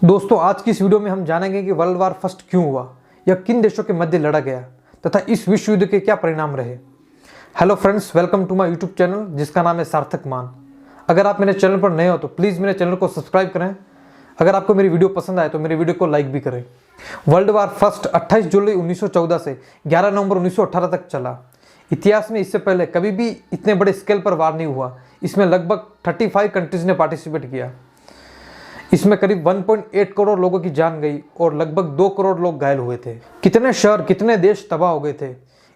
दोस्तों, आज की इस वीडियो में हम जानेंगे कि वर्ल्ड वार फर्स्ट क्यों हुआ या किन देशों के मध्य लड़ा गया तथा इस विश्व युद्ध के क्या परिणाम रहे। Hello friends, welcome to my YouTube channel जिसका नाम है सार्थक मान। अगर आप मेरे चैनल पर नए हो तो प्लीज़ मेरे चैनल को सब्सक्राइब करें। अगर आपको मेरी वीडियो पसंद आए तो मेरे वीडियो को लाइक भी करें। वर्ल्ड वार फर्स्ट 28 जुलाई 1914 से 11 नवंबर 1918 तक चला। इतिहास में इससे पहले कभी भी इतने बड़े स्केल पर वार नहीं हुआ। इसमें लगभग 35 कंट्रीज ने पार्टिसिपेट किया। इसमें करीब 1.8 करोड़ लोगों की जान गई और लगभग 2 करोड़ लोग घायल हुए थे। कितने शहर, कितने देश तबाह हो गए थे।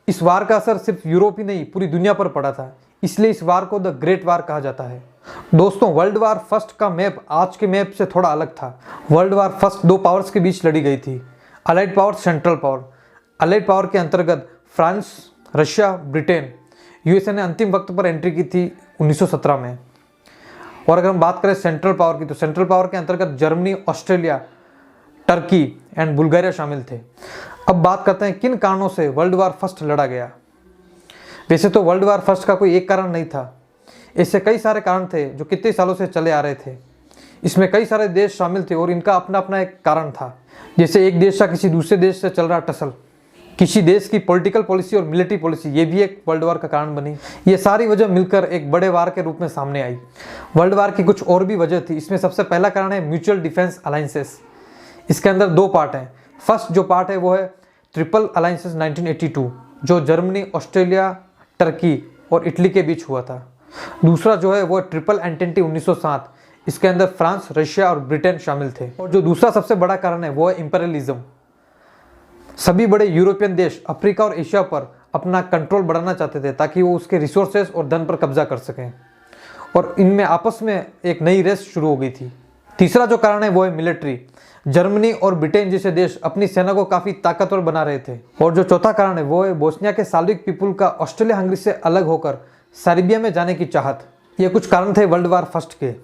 इस वार का असर सिर्फ यूरोप ही नहीं पूरी दुनिया पर पड़ा था, इसलिए इस वार को द ग्रेट वार कहा जाता है। दोस्तों, वर्ल्ड वार फर्स्ट का मैप आज के मैप से थोड़ा अलग था। वर्ल्ड वार फर्स्ट दो पावर्स के बीच लड़ी गई थी, allied power, central power. Allied power के अंतर्गत फ्रांस, रशिया, ब्रिटेन, यूएसए ने अंतिम वक्त पर एंट्री की थी 1917 में। और अगर हम बात करें सेंट्रल पावर की तो सेंट्रल पावर के अंतर्गत Germany, Australia, Turkey and Bulgaria शामिल थे। अब बात करते हैं किन कारणों से वर्ल्ड वार फर्स्ट लड़ा गया। वैसे तो वर्ल्ड वार फर्स्ट का कोई एक कारण नहीं था, ऐसे कई सारे कारण थे जो कितने सालों से चले आ रहे थे। इसमें कई सारे देश शामिल थे और इनका अपना अपना एक कारण था। जैसे एक देश का किसी दूसरे देश से चल रहा टसल, किसी देश की पॉलिटिकल पॉलिसी और मिलिट्री पॉलिसी, ये भी एक वर्ल्ड वार का कारण बनी। ये सारी वजह मिलकर एक बड़े वार के रूप में सामने आई। वर्ल्ड वार की कुछ और भी वजह थी। इसमें सबसे पहला कारण है म्यूचुअल डिफेंस अलायंसेस। इसके अंदर दो पार्ट हैं। फर्स्ट जो पार्ट है वो है ट्रिपल अलायंसेस 1982, जो जर्मनी, ऑस्ट्रेलिया, टर्की और इटली के बीच हुआ था। दूसरा जो है वो ट्रिपल एंटेंटी 1907। इसके अंदर फ्रांस, रशिया और ब्रिटेन शामिल थे। और जो दूसरा सबसे बड़ा कारण है वो है इंपेरियलिज्म। सभी बड़े यूरोपियन देश अफ्रीका और एशिया पर अपना कंट्रोल बढ़ाना चाहते थे ताकि वो उसके रिसोर्सेज और धन पर कब्जा कर सकें, और इनमें आपस में एक नई रेस शुरू हो गई थी। तीसरा जो कारण है वो है मिलिट्री। जर्मनी और ब्रिटेन जैसे देश अपनी सेना को काफ़ी ताकतवर बना रहे थे। और जो चौथा कारण है वो है बोस्निया के साल्विक पीपुल का ऑस्ट्रेलिया हंगरी से अलग होकर सर्बिया में जाने की चाहत। ये कुछ कारण थे वर्ल्ड वार फर्स्ट के।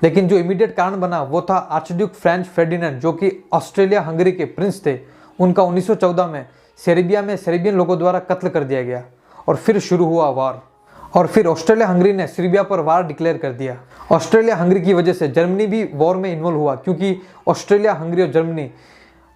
लेकिन जो इमीडिएट कारण बना वो था आर्चड्यूक फ्रांज फेर्डिनेंड, जो कि ऑस्ट्रेलिया हंगरी के प्रिंस थे। उनका 1914 में सेर्बिया में सेर्बियन लोगों द्वारा कत्ल कर दिया गया और फिर शुरू हुआ वार। और फिर ऑस्ट्रेलिया हंगरी ने सर्बिया पर वार डिक्लेयर कर दिया। ऑस्ट्रेलिया हंगरी की वजह से जर्मनी भी वॉर में इन्वॉल्व हुआ, क्योंकि ऑस्ट्रेलिया, हंगरी और जर्मनी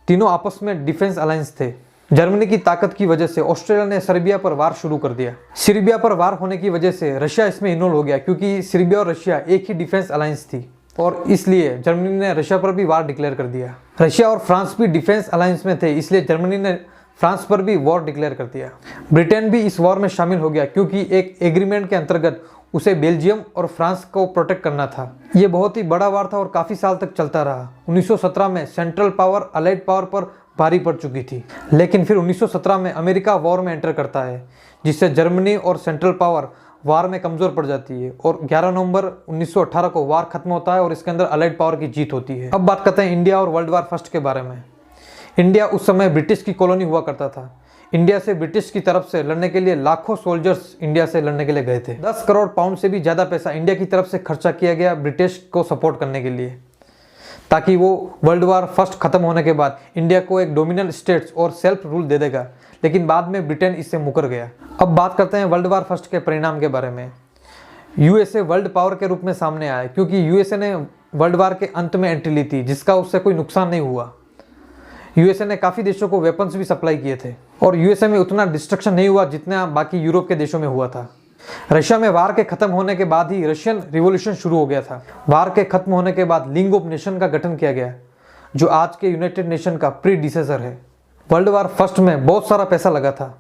तीनों आपस में डिफेंस अलायंस थे। जर्मनी की ताकत की वजह से ऑस्ट्रेलिया ने सर्बिया पर वार शुरू कर दिया। सर्बिया पर वार होने की वजह से रशिया इसमें इन्वॉल्व हो गया, क्योंकि सर्बिया और रशिया एक ही डिफेंस अलायंस थी और इसलिए जर्मनी ने रशिया पर भी वार डिक्लेयर कर दिया। रशिया और फ्रांस भी डिफेंस अलायंस में थे, इसलिए जर्मनी ने फ्रांस पर भी वॉर डिक्लेयर कर दिया। ब्रिटेन भी इस वॉर में शामिल हो गया, क्योंकि एक एग्रीमेंट के अंतर्गत उसे बेल्जियम और फ्रांस को प्रोटेक्ट करना था। ये बहुत ही बड़ा वार था और काफ़ी साल तक चलता रहा। 1917 में सेंट्रल पावर अलाइड पावर पर भारी पड़ चुकी थी, लेकिन फिर 1917 में अमेरिका वॉर में एंटर करता है, जिससे जर्मनी और सेंट्रल पावर वार में कमज़ोर पड़ जाती है और 11 नवंबर 1918 को वार खत्म होता है और इसके अंदर अलाइड पावर की जीत होती है। अब बात करते हैं इंडिया और वर्ल्ड वार फर्स्ट के बारे में। इंडिया उस समय ब्रिटिश की कॉलोनी हुआ करता था। इंडिया से ब्रिटिश की तरफ से लड़ने के लिए लाखों सोल्जर्स इंडिया से लड़ने के लिए गए थे। 10 करोड़ पाउंड से भी ज़्यादा पैसा इंडिया की तरफ से खर्चा किया गया ब्रिटिश को सपोर्ट करने के लिए, ताकि वो वर्ल्ड वार फर्स्ट खत्म होने के बाद इंडिया को एक डोमिनेंट स्टेट्स और सेल्फ रूल दे देगा। लेकिन बाद में ब्रिटेन इससे मुकर गया। अब बात करते हैं वर्ल्ड वार फर्स्ट के परिणाम के बारे में। यूएसए वर्ल्ड पावर के रूप में सामने आया, क्योंकि यूएसए ने वर्ल्ड वार के अंत में एंट्री ली थी, जिसका उससे कोई नुकसान नहीं हुआ। यूएसए ने काफ़ी देशों को वेपन्स भी सप्लाई किए थे और यूएसए में उतना डिस्ट्रक्शन नहीं हुआ जितना बाकी यूरोप के देशों में हुआ था। रशिया में वार के खत्म होने के बाद ही रशियन रिवॉल्यूशन शुरू हो गया था। वार के खत्म होने के बाद लीग ऑफ नेशन का गठन किया गया, जो आज के यूनाइटेड नेशन का प्रीडिसेसर है। वर्ल्ड वार फर्स्ट में बहुत सारा पैसा लगा था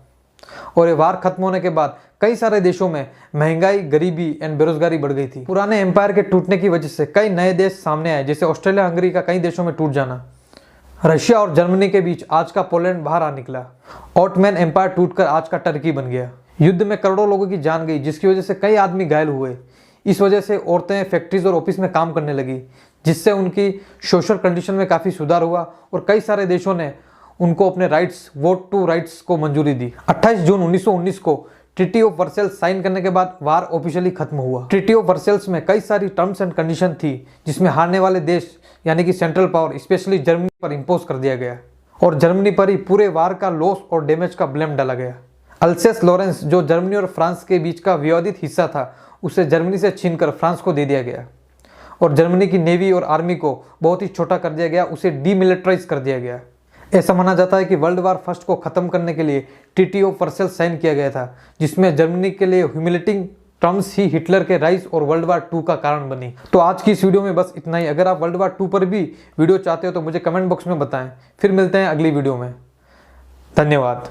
और ये वार खत्म होने के बाद कई सारे देशों में महंगाई, गरीबी एंड बेरोजगारी बढ़ गई थी। पुराने एम्पायर के टूटने की वजह से कई नए देश सामने आए, जैसे ऑस्ट्रेलिया हंगरी का कई देशों में टूट जाना। रशिया और जर्मनी के बीच आज का पोलैंड बाहर आ निकला। ऑटोमन एम्पायर टूटकर आज का टर्की बन गया। युद्ध में करोड़ों लोगों की जान गई, जिसकी वजह से कई आदमी घायल हुए। इस वजह से औरतें फैक्ट्रीज और ऑफिस में काम करने लगी, जिससे उनकी सोशल कंडीशन में काफ़ी सुधार हुआ और कई सारे देशों ने उनको अपने राइट्स, वोट टू राइट्स को मंजूरी दी। 28 जून 1919 को ट्रीटी ऑफ वर्सेल्स साइन करने के बाद वार ऑफिशियली खत्म हुआ। ट्रीटी ऑफ वर्सेल्स में कई सारी टर्म्स एंड कंडीशन थी, जिसमें हारने वाले देश यानी कि सेंट्रल पावर स्पेशली जर्मनी पर इम्पोज कर दिया गया और जर्मनी पर ही पूरे वार का लॉस और डैमेज का ब्लेम डाला गया। अल्सेस लॉरेंस, जो जर्मनी और फ्रांस के बीच का विवादित हिस्सा था, उसे जर्मनी से छीनकर फ्रांस को दे दिया गया और जर्मनी की नेवी और आर्मी को बहुत ही छोटा कर दिया गया, उसे डीमिलिटराइज कर दिया गया। ऐसा माना जाता है कि वर्ल्ड वार फर्स्ट को खत्म करने के लिए ट्रीटी ऑफ वर्सेल्स साइन किया गया था, जिसमें जर्मनी के लिए ह्यूमिलेटिंग टर्म्स ही हिटलर के राइज और वर्ल्ड वार 2 का कारण बनी। तो आज की इस वीडियो में बस इतना ही। अगर आप वर्ल्ड वार 2 पर भी वीडियो चाहते हो तो मुझे कमेंट बॉक्स में बताएं। फिर मिलते हैं अगली वीडियो में। धन्यवाद।